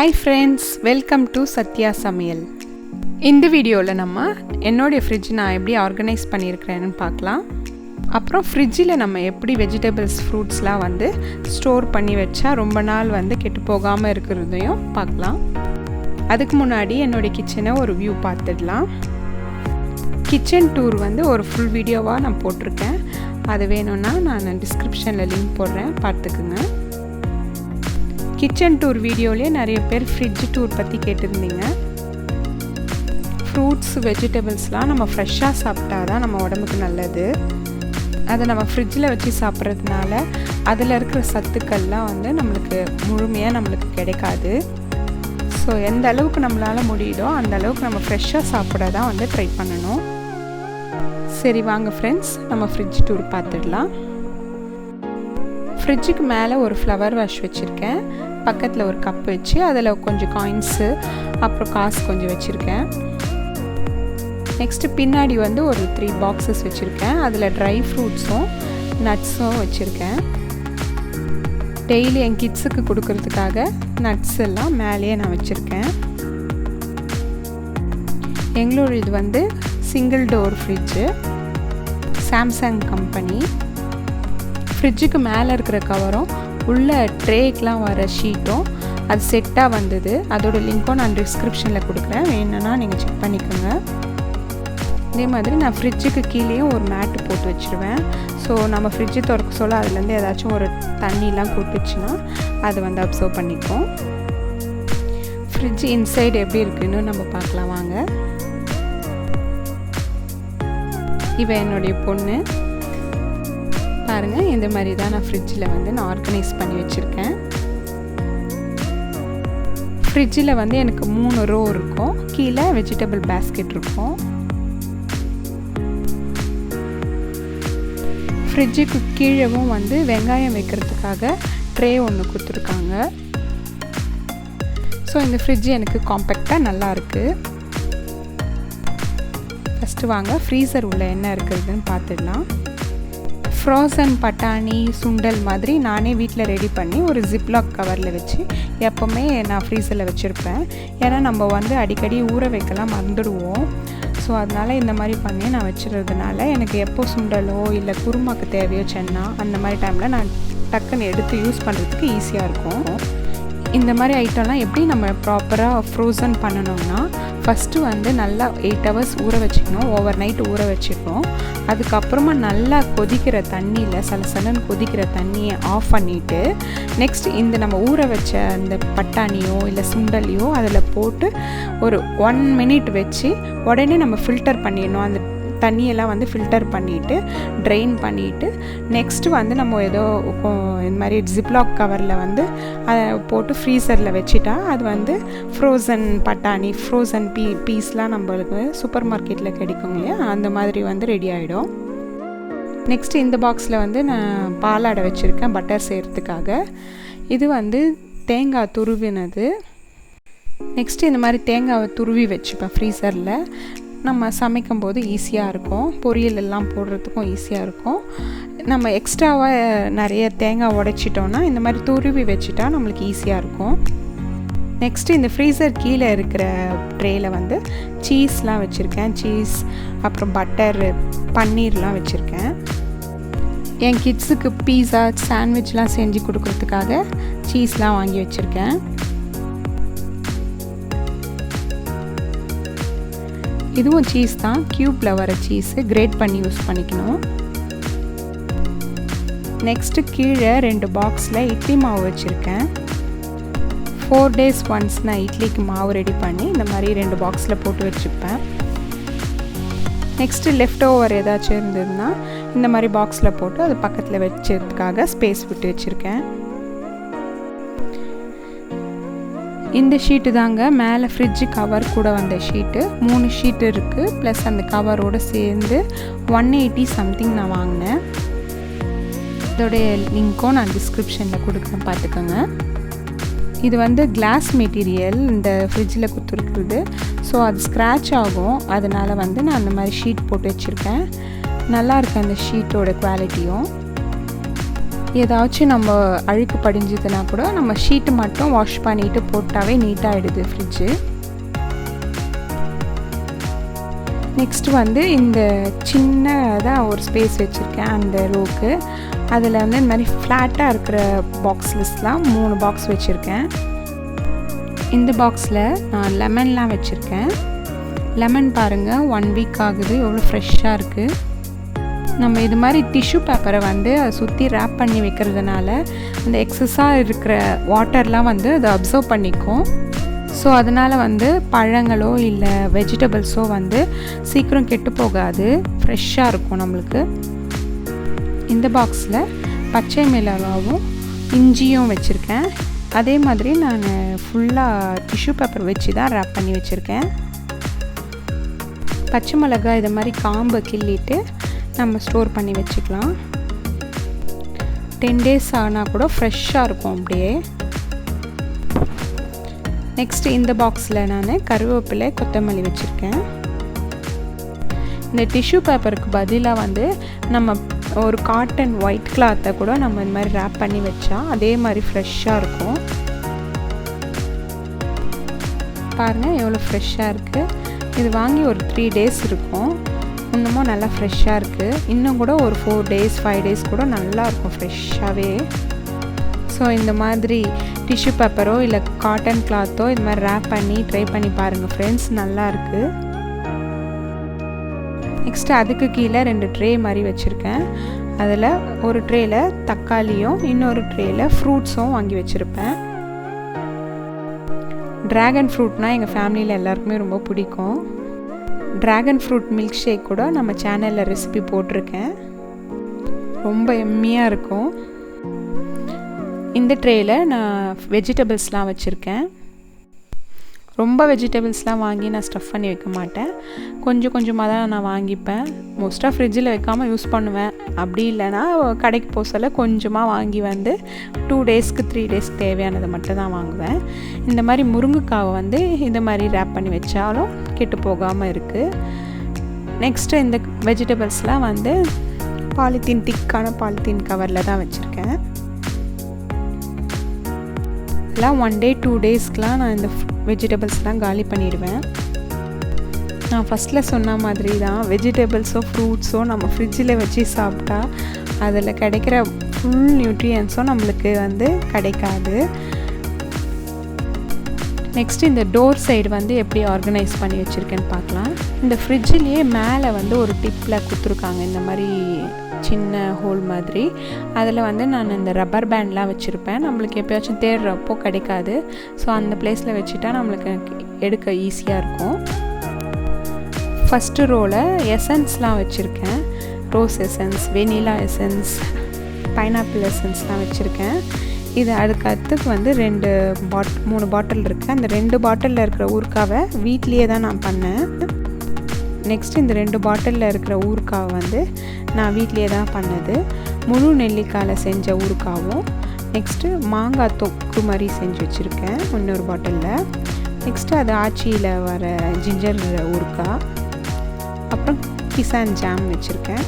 Hi friends, welcome to Satya Samayal. இந்த வீடியோவில் நம்ம என்னோடைய ஃப்ரிட்ஜ் நான் எப்படி ஆர்கனைஸ் பண்ணியிருக்கிறேன்னு பார்க்கலாம். அப்புறம் ஃப்ரிட்ஜில் நம்ம எப்படி வெஜிடபிள்ஸ் ஃப்ரூட்ஸ்லாம் வந்து ஸ்டோர் பண்ணி வச்சா ரொம்ப நாள் வந்து கெட்டு போகாமல் இருக்கிறதையும் பார்க்கலாம். அதுக்கு முன்னாடி என்னுடைய கிச்சனை ஒரு வியூ பார்த்துடலாம். கிச்சன் டூர் வந்து ஒரு ஃபுல் வீடியோவாக நான் போட்டிருக்கேன். அது வேணும்னா நான் டிஸ்கிரிப்ஷனில் லிங்க் போடுறேன், பார்த்துக்குங்க. கிச்சன் டூர் வீடியோலேயே நிறைய பேர் ஃப்ரிட்ஜ் டூர் பற்றி கேட்டிருந்தீங்க. ஃப்ரூட்ஸ் வெஜிடபிள்ஸ்லாம் நம்ம ஃப்ரெஷ்ஷாக சாப்பிட்டா தான் நம்ம உடம்புக்கு நல்லது. அதை நம்ம ஃப்ரிட்ஜில் வச்சு சாப்பிட்றதுனால அதில் இருக்கிற சத்துக்கள்லாம் வந்து நம்மளுக்கு முழுமையாக நம்மளுக்கு கிடைக்காது. ஸோ எந்த அளவுக்கு நம்மளால் முடியுதோ அந்த அளவுக்கு நம்ம ஃப்ரெஷ்ஷாக சாப்பிட தான் வந்து ட்ரை பண்ணணும். சரி வாங்க ஃப்ரெண்ட்ஸ், நம்ம ஃப்ரிட்ஜ் டூர் பார்த்துடலாம். ஃப்ரிட்ஜுக்கு மேலே ஒரு ஃப்ளவர் வாஷ் வச்சுருக்கேன். பக்கத்தில் ஒரு கப் வச்சு அதில் கொஞ்சம் காயின்ஸு அப்புறம் காசு கொஞ்சம் வச்சுருக்கேன். நெக்ஸ்ட்டு பின்னாடி வந்து ஒரு 3 பாக்ஸஸ் வச்சுருக்கேன். அதில் ட்ரை ஃப்ரூட்ஸும் நட்ஸும் வச்சுருக்கேன். டெய்லி என் கிட்ஸுக்கு கொடுக்கறதுக்காக நட்ஸ் எல்லாம் மேலேயே நான் வச்சுருக்கேன். எங்களோட இது வந்து single door fridge, Samsung company. ஃப்ரிட்ஜுக்கு மேலே இருக்கிற கவரும் உள்ள ட்ரேக்கெலாம் வர ஷீட்டும் அது செட்டாக வந்தது. அதோட லிங்க்கும் நான் டிஸ்கிரிப்ஷனில் கொடுக்குறேன், வேணும்னா நீங்கள் செக் பண்ணிக்கோங்க. இதே மாதிரி நான் ஃப்ரிட்ஜுக்கு கீழேயும் ஒரு மேட்டு போட்டு வச்சுருவேன். ஸோ நம்ம ஃப்ரிட்ஜு திறக்க சொல்ல அதுலேருந்து ஏதாச்சும் ஒரு தண்ணிலாம் கொட்டுச்சுன்னா அது வந்து அப்சர்வ் பண்ணிக்கும். ஃப்ரிட்ஜ் இன்சைடு எப்படி இருக்குன்னு நம்ம பார்க்கலாம் வாங்க. இவ என்னுடைய பொண்ணு பாருங்கள். இந்த மாதிரி தான் நான் ஃப்ரிட்ஜில் வந்து நான் ஆர்கனைஸ் பண்ணி வச்சுருக்கேன். ஃப்ரிட்ஜில் வந்து எனக்கு 3 ரோ இருக்கும். கீழே வெஜிடபிள் பேஸ்கெட் இருக்கும். ஃப்ரிட்ஜுக்கு கீழவும் வந்து வெங்காயம் வைக்கிறதுக்காக ட்ரே ஒன்று கொடுத்துருக்காங்க. ஸோ இந்த ஃப்ரிட்ஜ் எனக்கு காம்பேக்டாக நல்லா இருக்குது. ஃபஸ்ட்டு வாங்க ஃப்ரீசர் உள்ள என்ன இருக்குதுன்னு பார்த்துடலாம். ஃப்ரோசன் பட்டாணி சுண்டல் மாதிரி நானே வீட்டில் ரெடி பண்ணி ஒரு ஜிப்லாக் கவரில் வச்சு எப்போவுமே நான் ஃப்ரீசரில் வச்சுருப்பேன். ஏன்னா நம்ம வந்து அடிக்கடி ஊற வைக்கலாம் மறந்துடுவோம். ஸோ அதனால் இந்த மாதிரி பண்ணி நான் வச்சுருறதுனால எனக்கு எப்போ சுண்டலோ இல்லை குருமாக்கு தேவையோ சென்னா அந்த மாதிரி டைமில் நான் டக்குன்னு எடுத்து யூஸ் பண்ணுறதுக்கு ஈஸியாக இருக்கும். இந்த மாதிரி ஐட்டம்லாம் எப்படி நம்ம ப்ராப்பராக ஃப்ரோசன் பண்ணணும்னா ஃபஸ்ட்டு வந்து நல்லா 8 hours ஊற வச்சுக்கணும். ஓவர் நைட் ஊற வச்சுக்கணும். அதுக்கப்புறமா நல்லா கொதிக்கிற தண்ணியில் சலசலன்னு கொதிக்கிற தண்ணியை ஆஃப் பண்ணிவிட்டு நெக்ஸ்ட் இந்த நம்ம ஊற வச்ச அந்த பட்டாணியோ இல்லை சுண்டலையோ அதில் போட்டு ஒரு 1 minute வச்சு உடனே நம்ம ஃபில்டர் பண்ணிடணும். அந்த தண்ணியெல்லாம் வந்து ஃபில்டர் பண்ணிவிட்டு ட்ரெயின் பண்ணிவிட்டு நெக்ஸ்ட்டு வந்து நம்ம ஏதோ இந்த மாதிரி ஜிப்லாக் கவரில் வந்து அதை போட்டு ஃப்ரீசரில் வச்சுட்டா அது வந்து ஃப்ரோசன் பட்டாணி ஃப்ரோசன் பீஸ்லாம் நம்மளுக்கு சூப்பர் மார்க்கெட்டில் கிடைக்கும் இல்லையா, அந்த மாதிரி வந்து ரெடி ஆகிடும். நெக்ஸ்ட்டு இந்த பாக்ஸில் வந்து நான் பாலாடை வச்சுருக்கேன் பட்டர் செய்கிறதுக்காக. இது வந்து தேங்காய் துருவினது. நெக்ஸ்ட்டு இந்த மாதிரி தேங்காவை துருவி வச்சுப்பேன் ஃப்ரீசரில். நம்ம சமைக்கும்போது ஈஸியாக இருக்கும், பொரியல் எல்லாம் போடுறதுக்கும் ஈஸியாக இருக்கும். நம்ம எக்ஸ்ட்ராவாக நிறைய தேங்காய் உடைச்சிட்டோன்னா இந்த மாதிரி துருவி வச்சுட்டா நம்மளுக்கு ஈஸியாக இருக்கும். நெக்ஸ்ட்டு இந்த ஃப்ரீசர் கீழே இருக்கிற ட்ரேயில் வந்து சீஸ்லாம் வச்சுருக்கேன். சீஸ் அப்புறம் பட்டர் பன்னீர்லாம் வச்சுருக்கேன். என் கிட்ஸுக்கு பீஸா சாண்ட்விச்லாம் செஞ்சு கொடுக்குறதுக்காக சீஸ்லாம் வாங்கி வச்சுருக்கேன். இதுவும் சீஸ் தான், க்யூப்பில் வர சீஸு கிரேட் பண்ணி யூஸ் பண்ணிக்கணும். நெக்ஸ்ட்டு கீழே 2 பாக்ஸில் இட்லி மாவு வச்சுருக்கேன். 4 days ஒன்ஸ் நான் இட்லிக்கு மாவு ரெடி பண்ணி இந்த மாதிரி 2 பாக்ஸில் போட்டு வச்சுப்பேன். நெக்ஸ்ட்டு லெஃப்ட் ஓவர் ஏதாச்சும் இருந்ததுன்னா இந்த மாதிரி பாக்ஸில் போட்டு அது பக்கத்தில் வச்சதுக்காக ஸ்பேஸ் விட்டு வச்சுருக்கேன். இந்த ஷீட்டு தாங்க மேலே ஃப்ரிட்ஜு கவர் கூட வந்த ஷீட்டு. 3 ஷீட்டு இருக்குது. ப்ளஸ் அந்த கவரோடு சேர்ந்து 180 சம்திங் நான் வாங்கினேன். இதோடைய லிங்க்கும் நான் டிஸ்கிரிப்ஷனில் கொடுக்குறேன், பார்த்துக்கோங்க. இது வந்து கிளாஸ் மெட்டீரியல் இந்த ஃப்ரிட்ஜில் கொடுத்துருக்குறது. ஸோ அது ஸ்க்ராட்ச் ஆகும். அதனால் வந்து நான் அந்த மாதிரி ஷீட் போட்டு வச்சுருக்கேன். நல்லாயிருக்கு அந்த ஷீட்டோட குவாலிட்டியும். ஏதாச்சும் நம்ம அழுக்கு படிஞ்சதுன்னா கூட நம்ம ஷீட்டு மட்டும் வாஷ் பண்ணிவிட்டு போட்டாவே நீட்டாகிடுது ஃப்ரிட்ஜு. நெக்ஸ்ட் வந்து இந்த சின்னதாக ஒரு ஸ்பேஸ் வச்சுருக்கேன் அந்த ரோக்கு. அதில் வந்து இந்த மாதிரி ஃப்ளாட்டாக இருக்கிற பாக்ஸ்லாம் 3 பாக்ஸ் வச்சுருக்கேன். இந்த பாக்ஸில் நான் லெமன்லாம் வச்சுருக்கேன். லெமன் பாருங்கள் 1 வீக் ஆகுது, எவ்வளோ ஃப்ரெஷ்ஷாக இருக்குது. நம்ம இது மாதிரி டிஷ்யூ பேப்பரை வந்து அதை சுற்றி ரேப் பண்ணி வைக்கிறதுனால அந்த எக்ஸஸாக இருக்கிற வாட்டர்லாம் வந்து அதை அப்சர்வ் பண்ணிக்கும். ஸோ அதனால் வந்து பழங்களோ இல்லை வெஜிடபிள்ஸோ வந்து சீக்கிரம் கெட்டு போகாது, ஃப்ரெஷ்ஷாக இருக்கும் நம்மளுக்கு. இந்த பாக்ஸில் பச்சை மிளகாவும் இஞ்சியும் வச்சுருக்கேன். அதே மாதிரி நான் ஃபுல்லாக டிஷ்யூ பேப்பர் வச்சு தான் ரேப் பண்ணி வச்சுருக்கேன். பச்சை மிளகாய் இதை மாதிரி காம்பை கிள்ளிட்டு நம்ம ஸ்டோர் பண்ணி வச்சுக்கலாம். 10 days ஆனால் கூட ஃப்ரெஷ்ஷாக இருக்கும் அப்படியே. நெக்ஸ்ட் இந்த பாக்ஸில் நான் கருவேப்பிலை கொத்தமல்லி வச்சுருக்கேன். இந்த டிஷ்யூ பேப்பருக்கு பதிலாக வந்து நம்ம ஒரு காட்டன் ஒயிட் கிளாத்தை கூட நம்ம இந்த மாதிரி ரேப் பண்ணி வச்சா அதே மாதிரி ஃப்ரெஷ்ஷாக இருக்கும். பாருங்கள் எவ்வளோ ஃப்ரெஷ்ஷாக இருக்குது. இது வாங்கி ஒரு 3 days இருக்கும். இன்னமும் நல்லா ஃப்ரெஷ்ஷாக இருக்குது. இன்னும் கூட ஒரு 4 days 5 days கூட நல்லாயிருக்கும் ஃப்ரெஷ்ஷாகவே. ஸோ இந்த மாதிரி டிஷ்யூ பேப்பரோ இல்லை காட்டன் கிளாத்தோ இது மாதிரி ரேப் பண்ணி ட்ரை பண்ணி பாருங்கள் ஃப்ரெண்ட்ஸ், நல்லாயிருக்கு. நெக்ஸ்ட்டு அதுக்கு கீழே 2 ட்ரே மாதிரி வச்சுருக்கேன். அதில் ஒரு ட்ரேயில் தக்காளியும் இன்னொரு ட்ரேயில் ஃப்ரூட்ஸும் வாங்கி வச்சுருப்பேன். ட்ராகன் ஃப்ரூட்னால் எங்கள் ஃபேமிலியில் எல்லாருக்குமே ரொம்ப பிடிக்கும். ட்ராகன் ஃப்ரூட் மில்க் ஷேக் கூட நம்ம சேனலில் ரெசிபி போட்டிருக்கேன், ரொம்ப எம்மியாக இருக்கும். இந்த ட்ரேயில் நான் வெஜிடபிள்ஸ்லாம் வச்சுருக்கேன். ரொம்ப வெஜிடபிள்ஸ்லாம் வாங்கி நான் ஸ்டஃப் பண்ணி வைக்க மாட்டேன், கொஞ்சம் கொஞ்சமாக தான் நான் வாங்கிப்பேன். மோஸ்ட்டாக ஃப்ரிட்ஜில் வைக்காமல் யூஸ் பண்ணுவேன். அப்படி இல்லைனா கடைக்கு போக சொல்ல கொஞ்சமாக வாங்கி வந்து 2 daysக்கு 3 days தேவையானதை மட்டும் தான் வாங்குவேன். இந்த மாதிரி முருங்கைக்காவை வந்து இந்த மாதிரி ரேப் பண்ணி வச்சாலும் கெட்டு போகாமல் இருக்குது. நெக்ஸ்ட்டு இந்த வெஜிடபிள்ஸ்லாம் வந்து திக்கான பாலித்தீன் கவரில் தான் வச்சுருக்கேன். எல்லாம் 1 day 2 daysக்கெலாம் நான் இந்த வெஜிடபிள்ஸ்லாம் காலி பண்ணிடுவேன். நான் ஃபஸ்ட்டில் சொன்ன மாதிரி தான் வெஜிடபிள்ஸோ ஃப்ரூட்ஸோ நம்ம ஃப்ரிட்ஜில் வச்சு சாப்பிட்டா அதில் கிடைக்கிற ஃபுல் நியூட்ரியன்ஸும் நம்மளுக்கு வந்து கிடைக்காது. நெக்ஸ்ட்டு இந்த டோர் சைடு வந்து எப்படி ஆர்கனைஸ் பண்ணி வச்சுருக்கேன்னு பார்க்கலாம். இந்த ஃப்ரிட்ஜிலேயே மேலே வந்து ஒரு டிப்பில் கொடுத்துருக்காங்க, இந்த மாதிரி சின்ன ஹோல் மாதிரி. அதில் வந்து நான் இந்த ரப்பர் பேண்ட்லாம் வச்சுருப்பேன், நம்மளுக்கு எப்போயாச்சும் தேடுறப்போ கிடைக்காது. ஸோ அந்த பிளேஸில் வச்சுட்டா நம்மளுக்கு எடுக்க ஈஸியாக இருக்கும். ஃபஸ்ட்டு ரோவில் எசன்ஸ்லாம் வச்சுருக்கேன். Rose essence, vanilla essence, pineapple எசன்ஸ்லாம் வச்சுருக்கேன். இது அதுக்கு அடுத்துக்கு வந்து 3 பாட்டில் இருக்குது. அந்த 2 பாட்டிலில் இருக்கிற ஊறுகாவை வீட்லேயே தான் நான் பண்ணேன். நெக்ஸ்ட் இந்த 2 பாட்டிலில் இருக்கிற ஊறுகாவை வந்து நான் வீட்லேயே தான் பண்ணது. முழு நெல்லிக்காயில் செஞ்ச ஊறுகாவும், நெக்ஸ்ட்டு மாங்காய் தொக்கு மாதிரி செஞ்சு வச்சுருக்கேன் இன்னொரு பாட்டிலில். நெக்ஸ்ட்டு அது ஆச்சியில் வர ஜிஞ்சர் ஊறுகாய், அப்புறம் கிசான் ஜாம் வச்சுருக்கேன்.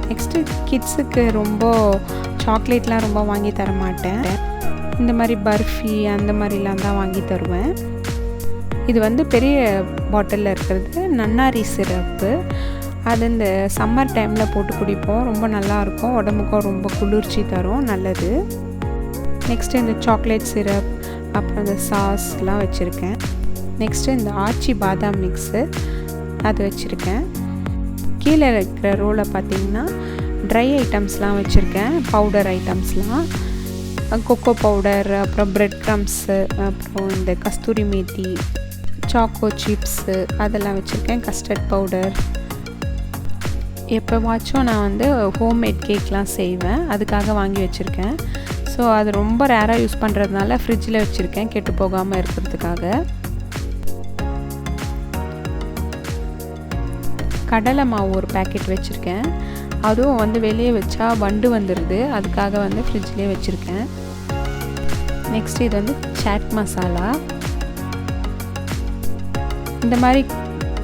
நெக்ஸ்ட்டு கிட்ஸுக்கு ரொம்ப சாக்லேட்லாம் ரொம்ப வாங்கி தர மாட்டேன், இந்த மாதிரி பர்ஃபி அந்த மாதிரிலாம் தான் வாங்கி தருவேன். இது வந்து பெரிய பாட்டிலில் இருக்கிறது நன்னாரி சிரப்பு. அது இந்த சம்மர் டைமில் போட்டு குடிப்போம், ரொம்ப நல்லாயிருக்கும், உடம்புக்கும் ரொம்ப குளிர்ச்சி தரும், நல்லது. நெக்ஸ்ட்டு இந்த சாக்லேட் சிரப், அப்புறம் இந்த சாஸ்லாம் வச்சுருக்கேன். நெக்ஸ்ட்டு இந்த ஆச்சி பாதாம் மிக்ஸு அது வச்சுருக்கேன். கீழே இருக்கிற ரோலை பார்த்திங்கன்னா ட்ரை ஐட்டம்ஸ்லாம் வச்சுருக்கேன், பவுடர் ஐட்டம்ஸ்லாம், கொக்கோ பவுடர், அப்புறம் ப்ரெட் க்ரம்ஸு, அப்புறம் இந்த கஸ்தூரி மேத்தி, சாக்கோ சிப்ஸு அதெல்லாம் வச்சுருக்கேன், கஸ்டர்ட் பவுடர். எப்போவாச்சும் நான் வந்து ஹோம்மேட் கேக்லாம் செய்வேன், அதுக்காக வாங்கி வச்சுருக்கேன். ஸோ அது ரொம்ப ரேராக யூஸ் பண்ணுறதுனால ஃப்ரிட்ஜில் வச்சுருக்கேன், கெட்டு போகாமல் இருக்கிறதுக்காக. கடலை மாவு ஒரு பேக்கெட் வச்சுருக்கேன், அதுவும் வந்து வெளியே வச்சா வண்டு வந்துடுது, அதுக்காக வந்து ஃப்ரிட்ஜ்லேயே வச்சுருக்கேன். நெக்ஸ்ட் இது வந்து சாட் மசாலா. இந்த மாதிரி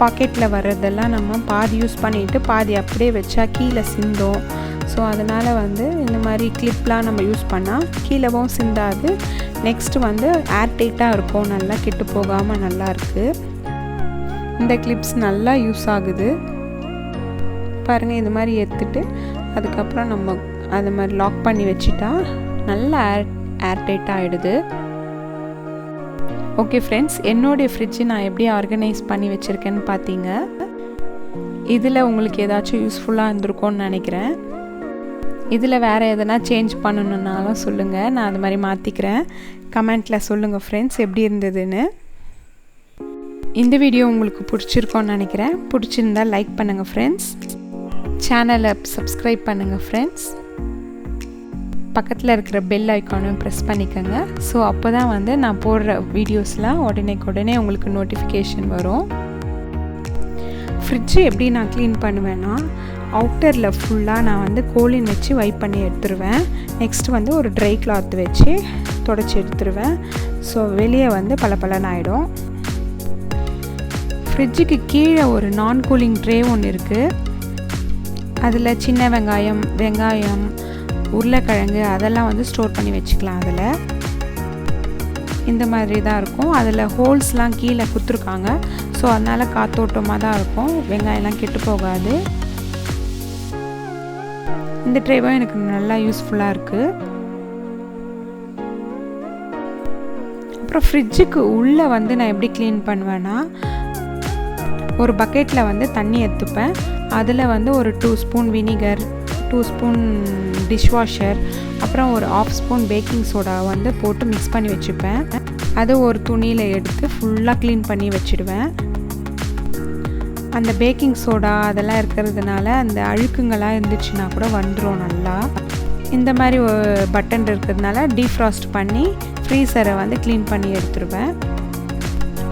பாக்கெட்டில் வர்றதெல்லாம் நம்ம பாதி யூஸ் பண்ணிவிட்டு பாதி அப்படியே வச்சா கீழே சிந்தும். ஸோ அதனால் வந்து இந்த மாதிரி கிளிப்லாம் நம்ம யூஸ் பண்ணால் கீழவும் சிந்தாது. நெக்ஸ்ட்டு வந்து ஏர்டைட்டாக இருக்கும், நல்லா கெட்டு போகாமல் நல்லா இருக்குது. இந்த கிளிப்ஸ் நல்லா யூஸ் ஆகுது பாருங்கள். இந்த மாதிரி எடுத்துட்டு அதுக்கப்புறம் நம்ம அது மாதிரி லாக் பண்ணி வச்சுட்டா நல்லா ஏர்டைட்டாக ஆகிடுது. ஓகே ஃப்ரெண்ட்ஸ், என்னுடைய ஃப்ரிட்ஜு நான் எப்படி ஆர்கனைஸ் பண்ணி வச்சுருக்கேன்னு பார்த்தீங்க. இதில் உங்களுக்கு ஏதாச்சும் யூஸ்ஃபுல்லாக இருந்திருக்கும்னு நினைக்கிறேன். இதில் வேறு எதனா சேஞ்ச் பண்ணணுன்னாலும் சொல்லுங்கள், நான் அது மாதிரி மாற்றிக்கிறேன். கமெண்ட்டில் சொல்லுங்கள் ஃப்ரெண்ட்ஸ் எப்படி இருந்ததுன்னு. இந்த வீடியோ உங்களுக்கு பிடிச்சிருக்கோன்னு நினைக்கிறேன். பிடிச்சிருந்தால் லைக் பண்ணுங்கள் ஃப்ரெண்ட்ஸ். சேனலை சப்ஸ்கிரைப் பண்ணுங்கள் ஃப்ரெண்ட்ஸ். பக்கத்தில் இருக்கிற பெல் ஐக்கானும் ப்ரெஸ் பண்ணிக்கோங்க. ஸோ அப்போ தான் வந்து நான் போடுற வீடியோஸ்லாம் உடனே உங்களுக்கு நோட்டிஃபிகேஷன் வரும். ஃப்ரிட்ஜு எப்படி நான் க்ளீன் பண்ணுவேன்னா, அவுட்டரில் ஃபுல்லாக நான் வந்து கோலின் வச்சு வைப் பண்ணி எடுத்துருவேன். நெக்ஸ்ட் வந்து ஒரு ட்ரை கிளாத் வச்சு தொடச்சி எடுத்துருவேன். ஸோ வெளியே வந்து பளபளன்னு ஆகிடும். ஃப்ரிட்ஜுக்கு கீழே ஒரு நான் கூலிங் ட்ரே ஒன்று இருக்குது. அதில் சின்ன வெங்காயம் உருளைக்கிழங்கு அதெல்லாம் வந்து ஸ்டோர் பண்ணி வச்சுக்கலாம். அதில் இந்த மாதிரி தான் இருக்கும். அதில் ஹோல்ஸ்லாம் கீழே கொடுத்துருக்காங்க. ஸோ அதனால் காத்தோட்டமாக தான் இருக்கும், வெங்காயம்லாம் கெட்டு போகாது. இந்த ட்ரேவும் எனக்கு நல்லா யூஸ்ஃபுல்லாக இருக்குது. அப்புறம் ஃப்ரிட்ஜுக்கு உள்ளே வந்து நான் எப்படி க்ளீன் பண்ணுவேன்னா, ஒரு பக்கெட்டில் வந்து தண்ணி எடுத்துப்பேன். அதில் வந்து ஒரு 2 ஸ்பூன் வினிகர், 2 ஸ்பூன் டிஷ்வாஷர், அப்புறம் ஒரு 1/2 ஸ்பூன் பேக்கிங் சோடா வந்து போட்டு மிக்ஸ் பண்ணி வச்சுப்பேன். அது ஒரு துணியில் எடுத்து ஃபுல்லாக க்ளீன் பண்ணி வச்சுடுவேன். அந்த பேக்கிங் சோடா அதெல்லாம் இருக்கிறதுனால அந்த அழுக்குங்களாக இருந்துச்சுன்னா கூட வந்துடும் நல்லா. இந்த மாதிரி ஒரு பட்டன் இருக்கிறதுனால டீஃப்ராஸ்ட் பண்ணி ஃப்ரீசரை வந்து க்ளீன் பண்ணி எடுத்துருவேன்.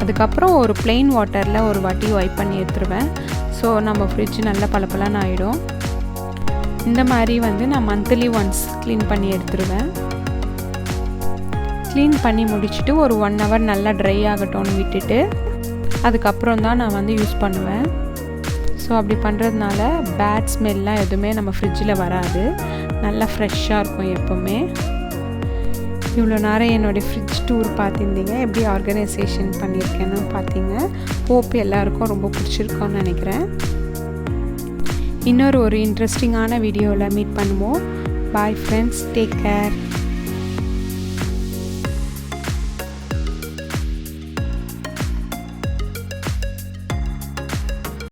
அதுக்கப்புறம் ஒரு ப்ளெயின் வாட்டரில் ஒரு வாட்டி வைப் பண்ணி எடுத்துருவேன். ஸோ நம்ம ஃப்ரிட்ஜ் நல்லா பளபளன்னு ஆகிடும். இந்த மாதிரி வந்து நான் மந்த்லி ஒன்ஸ் க்ளீன் பண்ணி எடுத்துருவேன். க்ளீன் பண்ணி முடிச்சுட்டு ஒரு 1 hour நல்லா ட்ரை ஆகட்டும்னு விட்டுட்டு அதுக்கப்புறம் தான் நான் வந்து யூஸ் பண்ணுவேன். ஸோ அப்படி பண்ணுறதுனால பேட் ஸ்மெல்லாம் எதுவுமே நம்ம ஃப்ரிட்ஜில் வராது, நல்லா ஃப்ரெஷ்ஷாக இருக்கும் எப்போவுமே. இவ்வளோ நேரம் என்னுடைய ஃப்ரிட்ஜ் டூர் பார்த்துருந்தீங்க, எப்படி ஆர்கனைசேஷன் பண்ணியிருக்கேன்னு பார்த்தீங்க. ஹோப் எல்லாருக்கும் ரொம்ப பிடிச்சிருக்கோன்னு நினைக்கிறேன். இன்னொரு இன்ட்ரெஸ்டிங்கான வீடியோவில் மீட் பண்ணுவோம். Bye friends, take care.